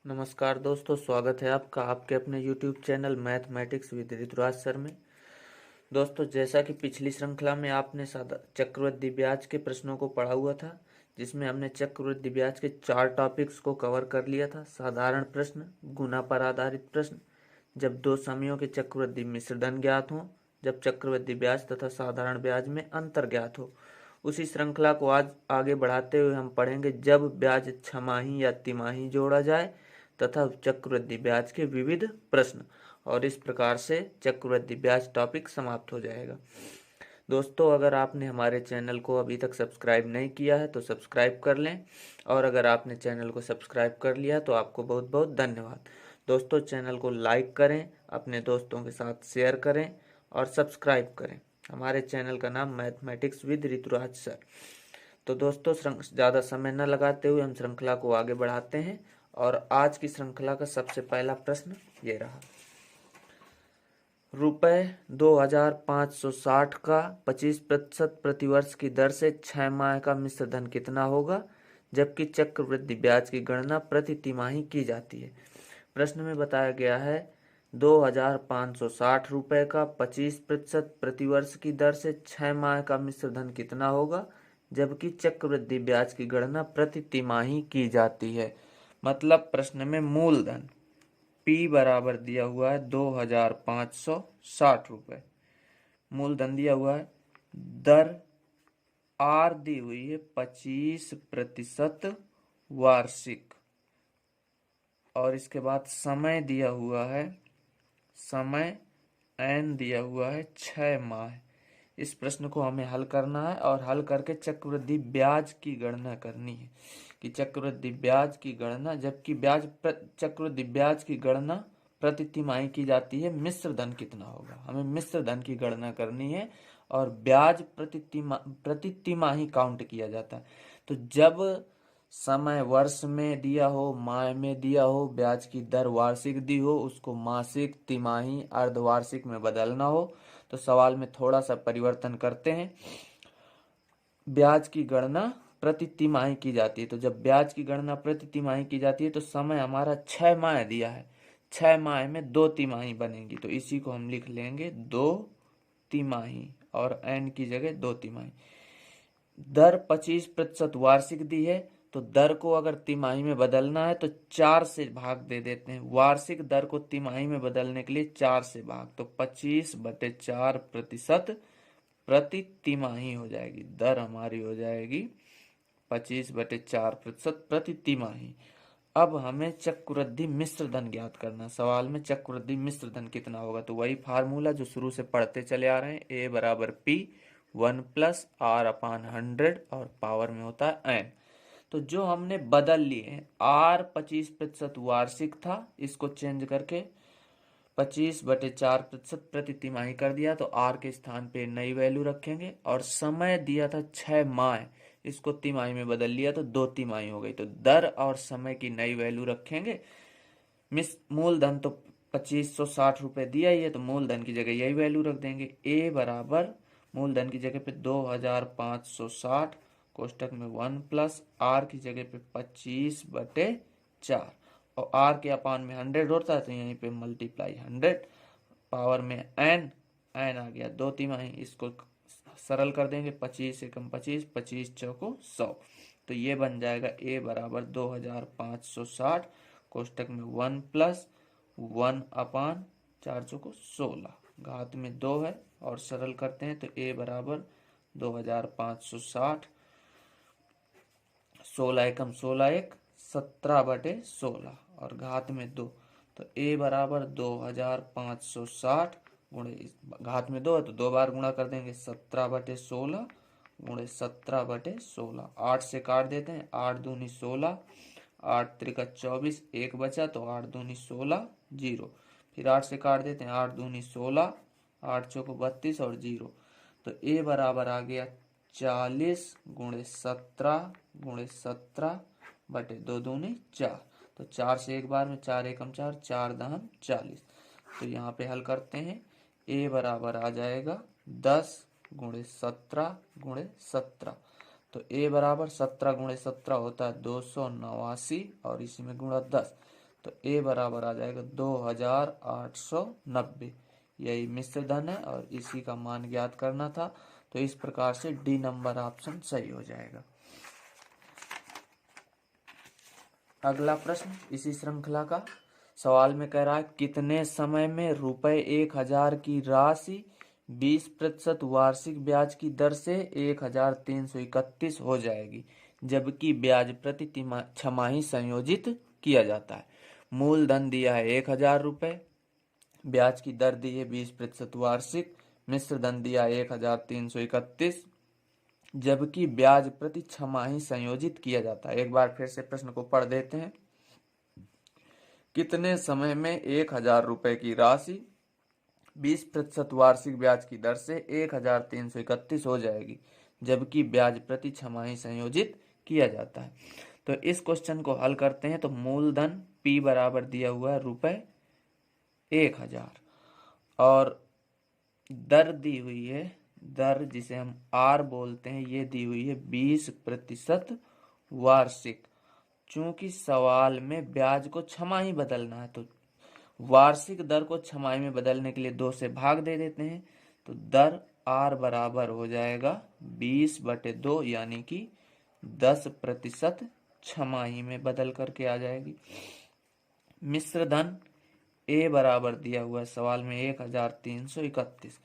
नमस्कार दोस्तों, स्वागत है आपका आपके अपने YouTube channel mathematics with Rituraj sir में। दोस्तों, जैसा कि पिछली श्रृंखला में आपने चक्रवृद्धि ब्याज के प्रश्नों को पढ़ा हुआ था, जिसमें हमने चक्रवृद्धि ब्याज के 4 टॉपिक्स को कवर कर लिया था। साधारण प्रश्न, गुना पर आधारित प्रश्न, जब दो समयों के चक्रवृद्धि मिश्रधन ज्ञात हों, जब चक्रवृद्धि ब्याज तथा साधारण ब्याज में अंतर ज्ञात हो। उसी श्रृंखला को आज आगे बढ़ाते हुए हम पढ़ेंगे जब ब्याज छमाही या तिमाही जोड़ा जाए तथा चक्रवृद्धि ब्याज के विविध प्रश्न, और इस प्रकार से चक्रवृद्धि ब्याज टॉपिक समाप्त हो जाएगा। दोस्तों, अगर आपने हमारे चैनल को अभी तक सब्सक्राइब नहीं किया है तो सब्सक्राइब कर लें, और अगर आपने चैनल को सब्सक्राइब कर लिया तो आपको बहुत बहुत धन्यवाद। दोस्तों, चैनल को लाइक करें, अपने दोस्तों के साथ शेयर करें और सब्सक्राइब करें। हमारे चैनल का नाम मैथमेटिक्स विद ऋतुराज सर। तो दोस्तों, ज़्यादा समय न लगाते हुए हम श्रृंखला को आगे बढ़ाते हैं, और आज की श्रृंखला का सबसे पहला प्रश्न ये रहा। रुपए 2560 का 25% प्रतिवर्ष की दर से 6 माह का मिश्र धन कितना होगा, जबकि चक्रवृद्धि ब्याज की गणना प्रति तिमाही की जाती है। प्रश्न में बताया गया है 2560 रुपए का 25% प्रतिवर्ष की दर से 6 माह का मिश्र धन कितना होगा, जबकि चक्रवृद्धि ब्याज की गणना प्रति तिमाही की जाती है। मतलब प्रश्न में मूलधन P बराबर दिया हुआ है 2560 रुपए, मूलधन दिया हुआ है, दर R दी हुई है 25% वार्षिक, और इसके बाद समय दिया हुआ है, समय N दिया हुआ है 6 माह। इस प्रश्न को हमें हल करना है और हल करके चक्रवृद्धि ब्याज की गणना करनी है कि चक्रवृद्धि ब्याज की गणना, जबकि चक्रवृद्धि ब्याज की गणना प्रति तिमाही की जाती है, मिश्र धन कितना होगा। हमें मिश्र धन की गणना करनी है और ब्याज प्रति तिमाही काउंट किया जाता है। तो जब समय वर्ष में दिया हो, माह में दिया हो, ब्याज की दर वार्षिक दी हो, उसको मासिक, तिमाही, अर्धवार्षिक में बदलना हो, तो सवाल में थोड़ा सा परिवर्तन करते हैं। ब्याज की गणना प्रति तिमाही की जाती है, तो जब ब्याज की गणना प्रति तिमाही की जाती है तो समय हमारा 6 माह दिया है, 6 माह में 2 तिमाही बनेगी, तो इसी को हम लिख लेंगे 2 तिमाही, और n की जगह 2 तिमाही। दर 25% वार्षिक दी है, तो दर को अगर तिमाही में बदलना है तो 4 से भाग दे देते हैं। वार्षिक दर को तिमाही में बदलने के लिए 4 से भाग, तो 25/4% प्रति तिमाही हो जाएगी। दर हमारी हो जाएगी 25/4% प्रति तिमाही। अब हमें चक्रवृद्धि मिश्र धन ज्ञात करना। सवाल में चक्रवृद्धि मिश्र धन कितना होगा, तो वही फार्मूला जो शुरू से पढ़ते चले आ रहे हैं, A बराबर P 1 + R/100, और पावर में होता है n। तो जो हमने बदल लिए हैं, R 25% वार्षिक था, इसको चेंज करके 25/4% प्रति तिमाही कर दिया, तो R के स्थान पे नई वैल्यू रखेंगे, और समय दिया था 6 माह, इसको तिमाही में बदल लिया तो 2 तिमाही हो गई, तो दर और समय की नई वैल्यू रखेंगे। मूलधन तो 2560 रुपए दिया ही है, तो मूलधन की जगह यही वैल्यू रख देंगे। A बराबर मूलधन की जगह पे 2560, कोष्टक में 1 + R की जगह पे 25/4, और R के अपान में 100 होता है, तो यहीं पे मल्टीप्लाई 100, पावर में n आ गया 2 तिमाही। इसको सरल कर देंगे, 25 से कम 25, 25 चौको 100, तो ये बन जाएगा A बराबर 2560, कोष्टक में 1 + 1/4 चौको 16, घात में 2 है, और सरल करते हैं तो A बराबर 2560, 16 एकम 16 1 17/16, और घात में 2, तो A बराबर 2560 गुणे, घात में 2 है तो 2 बार गुणा कर देंगे, 17/16 गुणे 17/16, 8 से काट देते हैं, 8 दूनी 16, 8 त्रिका 24, 1 बचा, तो 8 दूनी 16, 0, फिर 8 से काट देते हैं, 8 दूनी 16, 8 चौको 32 और 0, तो A बराबर आ गया 40 गुणे 17 गुणे 17/2 दूनी 4, तो 4 से एक बार में 4 एकम 4, 4 दहम 40, तो यहाँ पे हल करते हैं। A बराबर आ जाएगा 10 गुणे 17 गुणे 17, तो A बराबर 17 गुणे 17 होता है 289, और इसी में गुणा 10, तो ए बराबर आ जाएगा 2890। यही मिश्र धन है और इसी का मान ज्ञात करना था। तो इस प्रकार से डी नंबर ऑप्शन सही हो जाएगा। अगला प्रश्न इसी श्रृंखला का सवाल में कह रहा है कितने समय में रुपए 1000 की राशि 20% वार्षिक ब्याज की दर से 1331 हो जाएगी, जबकि ब्याज प्रति छमाही संयोजित किया जाता है। मूलधन दिया है 1000 रुपए, ब्याज की दर दी है 20% वार्षिक, मिश्र धन दिया है 1331, जबकि ब्याज प्रति छमाही संयोजित किया जाता है। एक बार फिर से प्रश्न को पढ़ देते हैं। कितने समय में 1000 रुपए की राशि 20% वार्षिक ब्याज की दर से 1331 हो जाएगी, जबकि ब्याज प्रति छमाही संयोजित किया जाता है। तो इस क्वेश्चन को हल करते हैं। तो मूलधन P बराबर दिया हुआ है रुपए 1000 और दर दी हुई है, दर जिसे हम R बोलते हैं, ये दी हुई है 20% वार्षिक। चूंकि सवाल में ब्याज को छमाही बदलना है तो वार्षिक दर को छमाही में बदलने के लिए 2 से भाग दे देते हैं। तो दर R बराबर हो जाएगा 20/2 यानी कि 10% छमाही में बदल करके आ जाएगी। मिश्र धन A बराबर दिया हुआ है सवाल में 1331।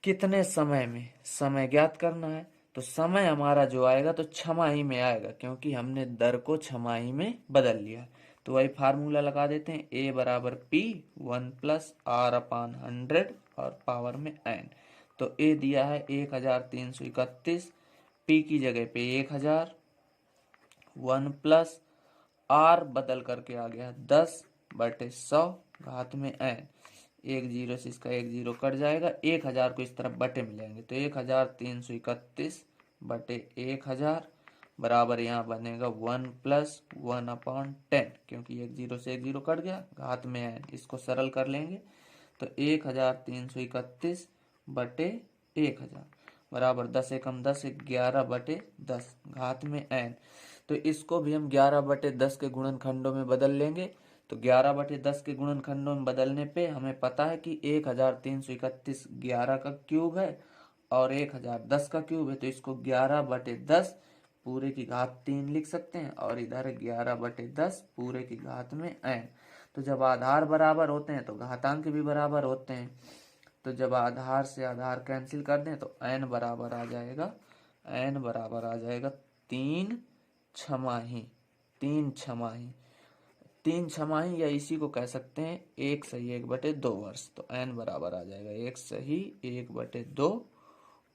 कितने समय में, समय ज्ञात करना है। तो समय हमारा जो आएगा तो छमाही में आएगा, क्योंकि हमने दर को छमाही में बदल लिया। तो वही फार्मूला लगा देते हैं। A बराबर P 1+R/100 और पावर में n। तो A दिया है 1331, P की जगह पे 1000, 1+R बदल करके आ गया 10/100 घात में n। 1 0 से इसका 1 0 कट जाएगा। 1000 को इस तरफ बटे में लेंगे तो 1331/1000 बराबर यहाँ बनेगा 1+1/10, क्योंकि 1 0 से 1 0 कट गया, घात में n। इसको सरल कर लेंगे तो 1331/1000 बराबर 10 एकम 10 11/10 घात में n। तो इसको भी हम 11/10 के गुणनखंडों में बदल लेंगे। तो 11/10 के गुणनखंडों में बदलने पे हमें पता है कि 1331 11 का क्यूब है और 1000 10 का क्यूब है। तो इसको 11/10 पूरे की घात 3 लिख सकते हैं और इधर 11/10 पूरे की घात में n। तो जब आधार बराबर होते हैं तो घातांक भी बराबर होते हैं। तो जब आधार से आधार कैंसिल कर दें तो n बराबर आ जाएगा, n बराबर आ जाएगा 3 छमाही। 3 छमाही या इसी को कह सकते हैं 1 सही 1/2 वर्ष। तो n बराबर आ जाएगा 1 सही 1/2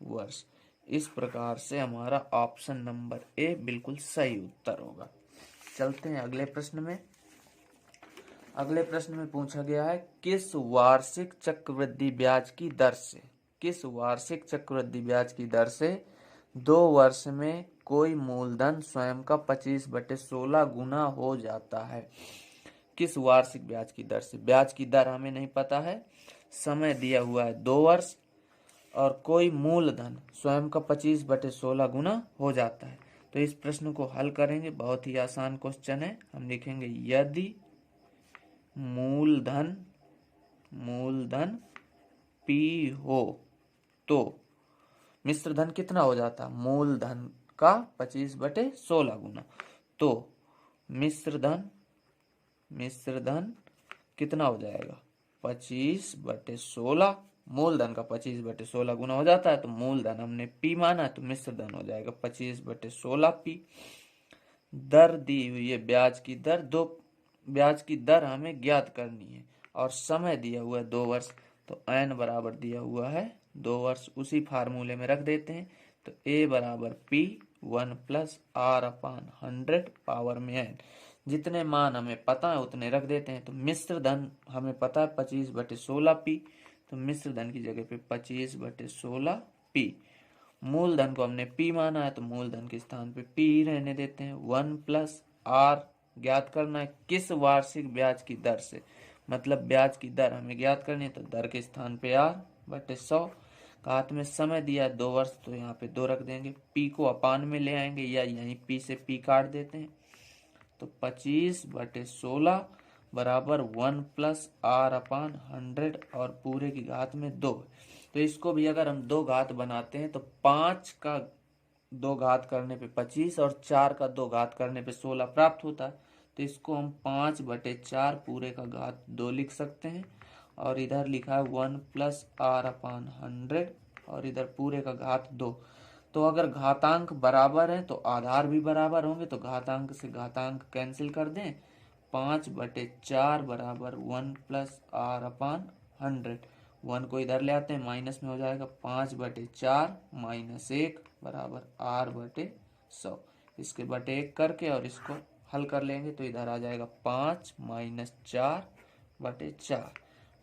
वर्ष। इस प्रकार से हमारा ऑप्शन नंबर ए बिल्कुल सही उत्तर होगा। चलते हैं अगले प्रश्न में। अगले प्रश्न में पूछा गया है किस वार्षिक चक्रवृद्धि ब्याज की दर से, किस वार्षिक चक्रवृद्धि ब्याज की दर से 2 वर्ष में कोई मूलधन स्वयं का 25/16 गुना हो जाता है। किस वार्षिक ब्याज की दर से, ब्याज की दर हमें नहीं पता है, समय दिया हुआ है 2 वर्ष और कोई मूलधन स्वयं का 25/16 गुना हो जाता है। तो इस प्रश्न को हल करेंगे। बहुत ही आसान क्वेश्चन है। हम लिखेंगे यदि मूलधन P हो तो मिश्र धन कितना हो जाता, मूलधन का 25/16 गुना। तो मिश्र धन कितना हो जाएगा 25/16, मूलधन का 25/16 गुना हो जाता है। तो मूलधन हमने P माना है तो मिश्र धन हो जाएगा 25/16 P। दर दी हुई है ब्याज की दर, ब्याज की दर हमें ज्ञात करनी है और समय दिया हुआ है 2 वर्ष। तो n बराबर दिया हुआ है 2 वर्ष, उसी फार्मूले में रख देते हैं। तो a बराबर P 1+R/100 पावर में n। जितने मान हमें पता है उतने रख देते हैं। तो मिश्र धन हमें पता है 25/16 P, तो मिश्र धन की जगह पे 25/16 P। मूलधन को हमने P माना है तो मूलधन के स्थान पे P ही रहने देते हैं। 1+R ज्ञात करना है किस वार्षिक ब्याज की दर से, मतलब ब्याज की दर हमें ज्ञात करनी है। तो दर के स्थान पे R/100, घात में समय दिया है 2 वर्ष तो यहाँ पे 2 रख देंगे। P को अपान में ले आएंगे या यहीं P से P काट देते हैं। तो 25/16 बराबर 1 प्लस आर अपान 100 और पूरे की घात में 2। तो इसको भी अगर हम 2 घात बनाते हैं तो 5 का 2 घात करने पे 25 और 4 का 2 घात करने पे 16 प्राप्त होता है। तो इसको हम 5/4 पूरे का घात 2 लिख सकते हैं और इधर लिखा है 1 प्लस आर अपान 100 और इधर पूरे का घात 2। तो अगर घातांक बराबर है तो आधार भी बराबर होंगे, तो घातांक से घातांक कैंसिल कर दें। 5/4 बराबर 1 प्लस आर अपान 100। 1 को इधर ले आते हैं, माइनस में हो जाएगा 5/4 माइनस 1 बराबर r/100। इसके बटे 1 करके और इसको हल कर लेंगे तो इधर आ जाएगा 5 माइनस 4/4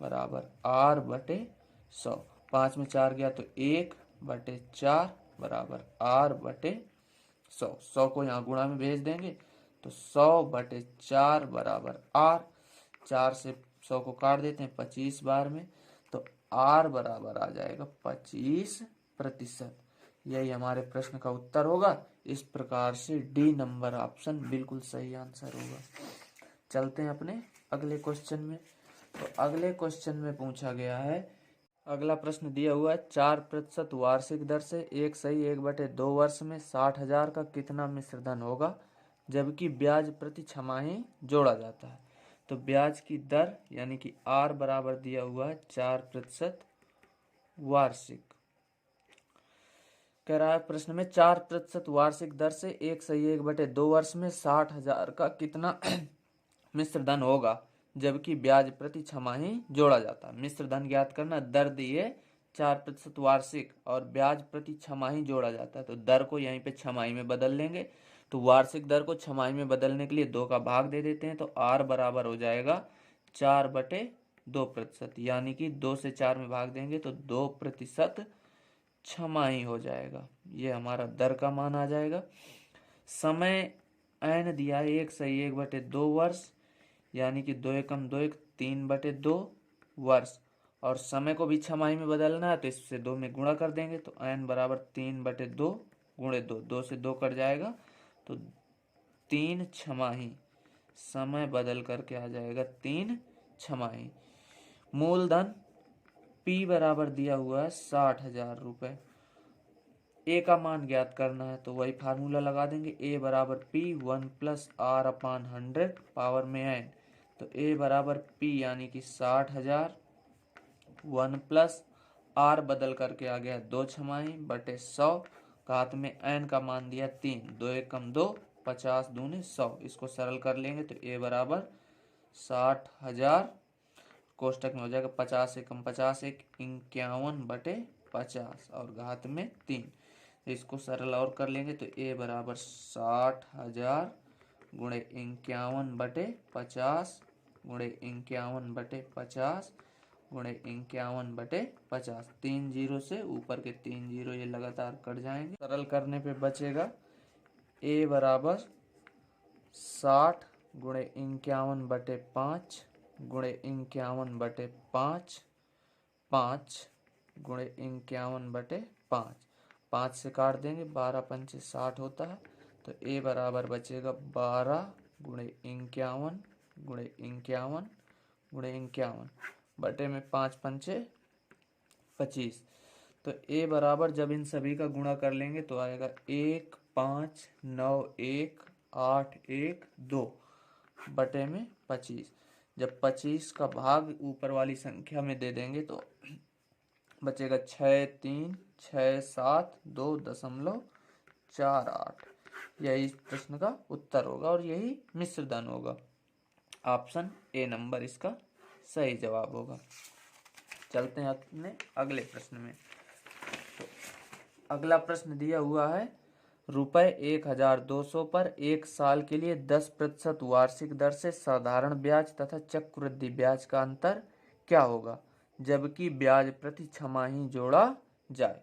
बराबर r/100। 5 में 4 गया तो 1/4 बराबर r/100। 100 को यहाँ गुणा में भेज देंगे तो 100/4 बराबर r। 4 से 100 को काट देते हैं 25 बार में, तो r बराबर आ जाएगा 25%। यही हमारे प्रश्न का उत्तर होगा। इस प्रकार से डी नंबर ऑप्शन बिल्कुल सही आंसर होगा। चलते हैं अपने अगले क्वेश्चन में। तो अगले क्वेश्चन में पूछा गया है, अगला प्रश्न दिया हुआ है 4% वार्षिक दर से 1/1/2 वर्ष में 60,000 का कितना मिश्र धन होगा जबकि ब्याज प्रति छमाही जोड़ा जाता है। तो ब्याज की दर यानी कि r बराबर दिया हुआ है 4% वार्षिक। कह रहा है प्रश्न में 4% वार्षिक दर से 1/1/2 वर्ष में 60,000 का कितना मिश्र धन होगा जबकि ब्याज प्रति छमाही जोड़ा जाता है। मिश्र धन ज्ञात करना, दर दिए 4% वार्षिक और ब्याज प्रति छमाही जोड़ा जाता है। तो दर को यहीं पे छमाही में बदल लेंगे। तो वार्षिक दर को छमाही में बदलने के लिए 2 का भाग दे देते हैं, तो r बराबर हो जाएगा 4/2%, यानी कि 2 से 4 में भाग देंगे तो 2% छमाही हो जाएगा। ये हमारा दर का मान आ जाएगा। समय n दिया है 1/1/2 वर्ष, यानी कि 2 एकम 2 एक 3/2 वर्ष, और समय को भी छमाही में बदलना है तो इससे 2 में गुणा कर देंगे तो n बराबर 3/2 गुणे 2, 2 से 2 कट जाएगा तो 3 छमाही। समय बदल करके आ जाएगा 3 छमाही। मूलधन P बराबर दिया हुआ है 60,000 रुपये। ए का मान ज्ञात करना है तो वही फार्मूला लगा देंगे, ए बराबर P 1 plus R upon 100 power में n। तो ए बराबर P यानी कि 60,000 1 प्लस आर बदल करके आ गया 2 छमाही बटे 100, घात में n का मान दिया 3, 2 एकम 2 50 दूनी 100। इसको सरल कर लेंगे तो ए बराबर 60,000 कोष्टक में हो जाएगा 50 एकम 50 एक 51/50 और घात में 3। इसको सरल और कर लेंगे तो ए बराबर 60,000 गुणे 51/50 गुणे 51/50 गुणे 51/50। 3 जीरो से ऊपर के 3 जीरो ये लगातार कट जाएंगे। सरल करने पे बचेगा ए बराबर 60 गुणे 51/5 गुणे 51/5 5 गुणे 51/5। 5 से काट देंगे 12 पंचे 60 होता है। तो ए बराबर बचेगा 12 गुणे 51 गुणे 51 गुणे 51 बटे में 5 पंचे 25। तो ए बराबर जब इन सभी का गुणा कर लेंगे तो आएगा 1 5 9 1 8 1 2 बटे में 25। जब 25 का भाग ऊपर वाली संख्या में दे देंगे तो बचेगा 6 3 6 7 2.48। यही इस प्रश्न का उत्तर होगा और यही मिश्र धन होगा। ऑप्शन ए नंबर इसका सही जवाब होगा। चलते हैं अपने अगले प्रश्न में। तो अगला प्रश्न दिया हुआ है, रुपये 1,200 पर 1 साल के लिए 10% वार्षिक दर से साधारण ब्याज तथा चक्रवृद्धि ब्याज का अंतर क्या होगा जबकि ब्याज प्रति छमाही जोड़ा जाए।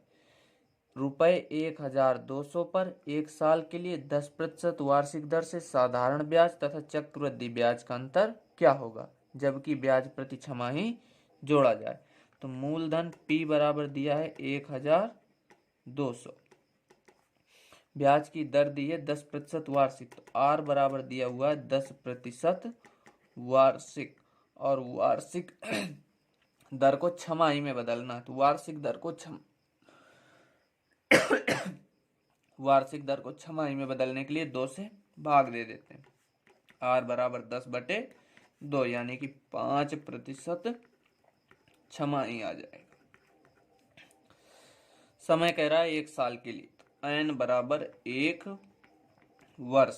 रुपये 1,200 पर 1 साल के लिए 10% वार्षिक दर से साधारण ब्याज तथा चक्रवृद्धि ब्याज का अंतर क्या होगा जबकि ब्याज प्रति छमाही जोड़ा जाए। तो मूलधन P बराबर दिया है 1,200, ब्याज की दर दी है 10% वार्षिक, तो आर बराबर दिया हुआ है 10% वार्षिक, और वार्षिक दर को छमाही में बदलना है। तो वार्षिक दर को वार्षिक दर को छमाही में बदलने के लिए 2 से भाग दे देते हैं। आर बराबर 10/2 यानी कि 5% छमाही आ जाएगा। समय कह रहा है 1 साल के लिए, तो एन बराबर 1 वर्ष,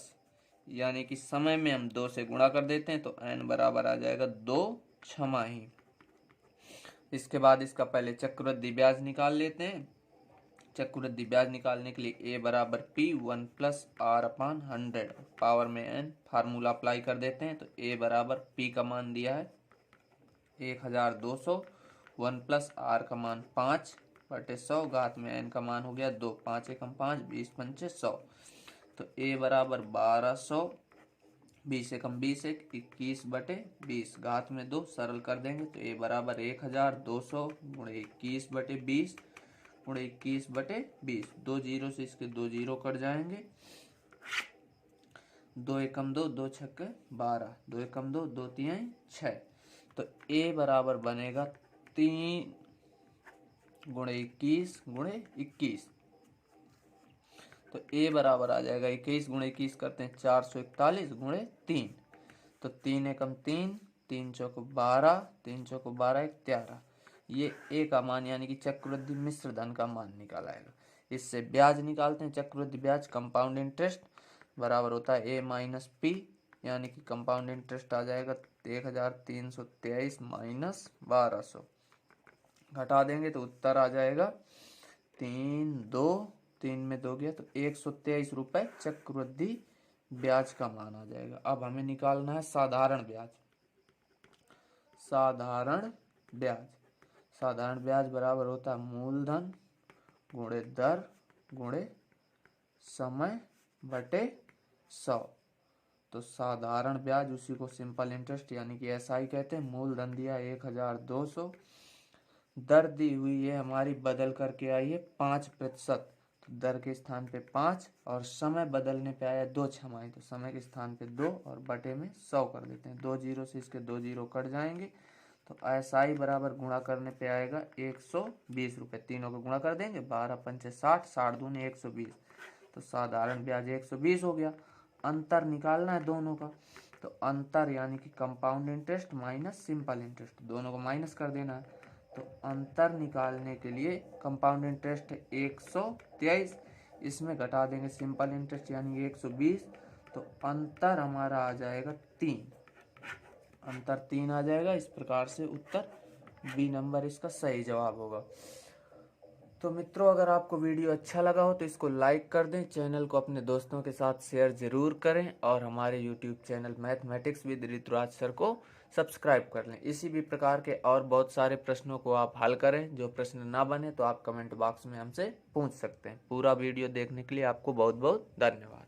यानी कि समय में हम 2 से गुणा कर देते हैं, तो एन बराबर आ जाएगा 2 छमाही। इसके बाद इसका पहले चक्रवृद्धि ब्याज निकाल लेते हैं। चक्रवृद्धि ब्याज निकालने के लिए ए बराबर पी 1+r/100 पावर में एन, फार्मूला अप्लाई कर देते हैं। तो ए बराबर पी का मान दिया है 1200, 1+r का मान 5/100, घात में एन का मान हो गया 2, 5 एकम 5, 20×5 100। तो ए बराबर 1200, 20 एकम 20 एक 21/20, घात में 2, सरल कर देंगे तो ए बराबर 1200 गुणे 21/20 गुणे 21/20, 2 जीरो से इसके 2 जीरो कट जाएंगे, 2 एकम 2, 2 छक्के 12, 2 एकम 2, 2 तिहाई 6। तो ए बराबर बनेगा 3 गुणे 21 गुणे 21। तो ए बराबर आ जाएगा 21 गुणे 21 करते हैं 441 गुणे 3। तो 3 एकम 3, 3 चौक 12, 3 चौक 12 एक 13। ये ए का मान यानी कि चक्रवृद्धि मिश्र धन का मान निकाला आएगा। इससे ब्याज निकालते हैं। चक्रवृद्धि ब्याज कंपाउंड इंटरेस्ट बराबर होता है ए माइनस पी, यानी कि कंपाउंड इंटरेस्ट आ जाएगा 1323 माइनस 1200, घटा देंगे तो उत्तर आ जाएगा 3 में 2 गया तो 123 रुपए चक्रवृद्धि ब्याज का मान आ जाएगा। अब हमें निकालना है साधारण ब्याज। साधारण ब्याज, साधारण ब्याज बराबर होता है मूलधन गुणे दर गुणे समय बटे 100। तो साधारण ब्याज उसी को सिंपल इंटरेस्ट यानी कि एसआई कहते हैं। मूलधन दिया 1200, दर दी हुई है हमारी बदल करके आई है 5%, तो दर के स्थान पे 5 और समय बदलने पे आया 2 छमाही, तो समय के स्थान पे 2 और बटे में 100 कर देते हैं। 2 जीरो से इसके 2 जीरो कट जाएंगे, तो एसआई बराबर गुणा करने पे आएगा 120 रुपये। तीनों को गुणा कर देंगे, 12×5 60, 60 दूनी 120, तो साधारण ब्याज 120 हो गया। अंतर निकालना है दोनों का, तो अंतर यानी कि compound interest minus simple interest, दोनों को माइनस कर देना है। तो अंतर निकालने के लिए कंपाउंड इंटरेस्ट 123, इसमें घटा देंगे सिंपल इंटरेस्ट यानी 120, तो अंतर हमारा आ जाएगा 3, अंतर 3 आ जाएगा। इस प्रकार से उत्तर बी नंबर इसका सही जवाब होगा। तो मित्रों, अगर आपको वीडियो अच्छा लगा हो तो इसको लाइक कर दें, चैनल को अपने दोस्तों के साथ शेयर जरूर करें और हमारे YouTube channel mathematics with Rituraj sir को सब्सक्राइब कर लें। इसी भी प्रकार के और बहुत सारे प्रश्नों को आप हल करें। जो प्रश्न ना बने तो आप कमेंट बॉक्स में हमसे पूछ सकते हैं। पूरा वीडियो देखने के लिए आपको बहुत बहुत धन्यवाद।